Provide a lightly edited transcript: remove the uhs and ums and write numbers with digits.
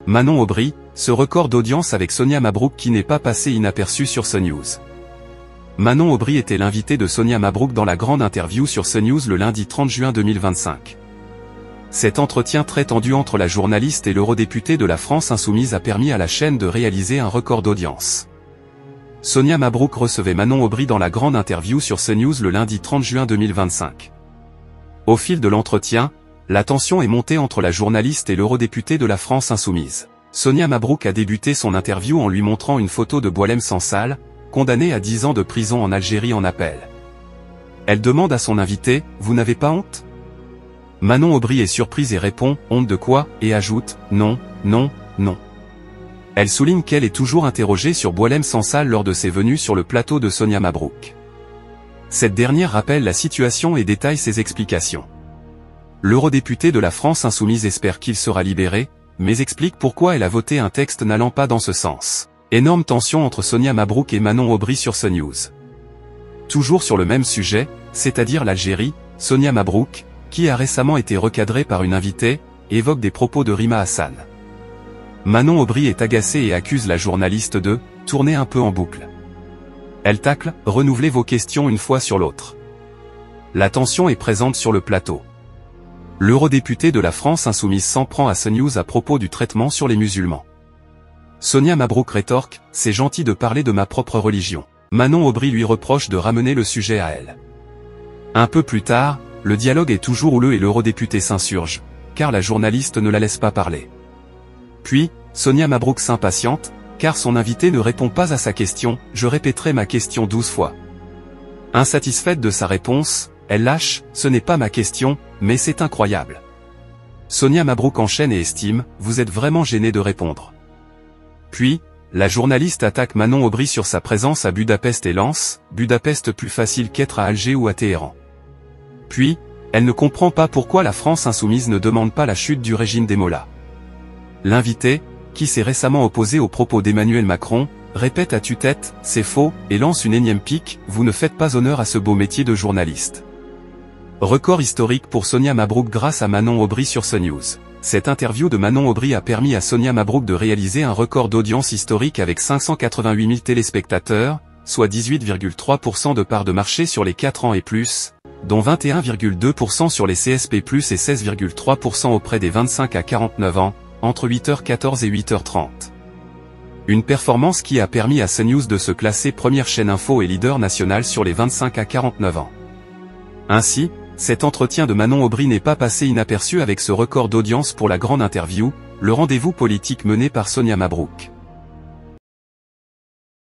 Manon Aubry, ce record d'audience avec Sonia Mabrouk qui n'est pas passé inaperçu sur CNews. Manon Aubry était l'invitée de Sonia Mabrouk dans la grande interview sur CNews le lundi 30 juin 2025. Cet entretien très tendu entre la journaliste et l'eurodéputé de la France Insoumise a permis à la chaîne de réaliser un record d'audience. Sonia Mabrouk recevait Manon Aubry dans la grande interview sur CNews le lundi 30 juin 2025. Au fil de l'entretien, la tension est montée entre la journaliste et l'eurodéputé de la France Insoumise. Sonia Mabrouk a débuté son interview en lui montrant une photo de Boualem Sansal, condamné à 10 ans de prison en Algérie en appel. Elle demande à son invité « Vous n'avez pas honte ?» Manon Aubry est surprise et répond « Honte de quoi ?» et ajoute « Non, non, non ». Elle souligne qu'elle est toujours interrogée sur Boualem Sansal lors de ses venues sur le plateau de Sonia Mabrouk. Cette dernière rappelle la situation et détaille ses explications. L'eurodéputé de la France Insoumise espère qu'il sera libéré, mais explique pourquoi elle a voté un texte n'allant pas dans ce sens. Énorme tension entre Sonia Mabrouk et Manon Aubry sur CNews. Toujours sur le même sujet, c'est-à-dire l'Algérie, Sonia Mabrouk, qui a récemment été recadrée par une invitée, évoque des propos de Rima Hassan. Manon Aubry est agacée et accuse la journaliste de « tourner un peu en boucle ». Elle tacle « renouvelez vos questions une fois sur l'autre ». La tension est présente sur le plateau. L'eurodéputé de la France Insoumise s'en prend à CNews à propos du traitement sur les musulmans. Sonia Mabrouk rétorque « c'est gentil de parler de ma propre religion ». Manon Aubry lui reproche de ramener le sujet à elle. Un peu plus tard, le dialogue est toujours houleux et l'eurodéputé s'insurge, car la journaliste ne la laisse pas parler. Puis, Sonia Mabrouk s'impatiente, car son invité ne répond pas à sa question, je répéterai ma question 12 fois. Insatisfaite de sa réponse, elle lâche, ce n'est pas ma question, mais c'est incroyable. Sonia Mabrouk enchaîne et estime, vous êtes vraiment gêné de répondre. Puis, la journaliste attaque Manon Aubry sur sa présence à Budapest et lance, Budapest plus facile qu'être à Alger ou à Téhéran. Puis, elle ne comprend pas pourquoi la France Insoumise ne demande pas la chute du régime des mollahs. L'invité, qui s'est récemment opposé aux propos d'Emmanuel Macron, répète à tue-tête, c'est faux, et lance une énième pique, vous ne faites pas honneur à ce beau métier de journaliste. Record historique pour Sonia Mabrouk grâce à Manon Aubry sur CNews. Cette interview de Manon Aubry a permis à Sonia Mabrouk de réaliser un record d'audience historique avec 588 000 téléspectateurs, soit 18,3% de part de marché sur les 4 ans et plus, dont 21,2% sur les CSP+, et 16,3% auprès des 25 à 49 ans, entre 8h14 et 8h30. Une performance qui a permis à CNews de se classer première chaîne info et leader national sur les 25 à 49 ans. Ainsi, cet entretien de Manon Aubry n'est pas passé inaperçu avec ce record d'audience pour la grande interview, le rendez-vous politique mené par Sonia Mabrouk.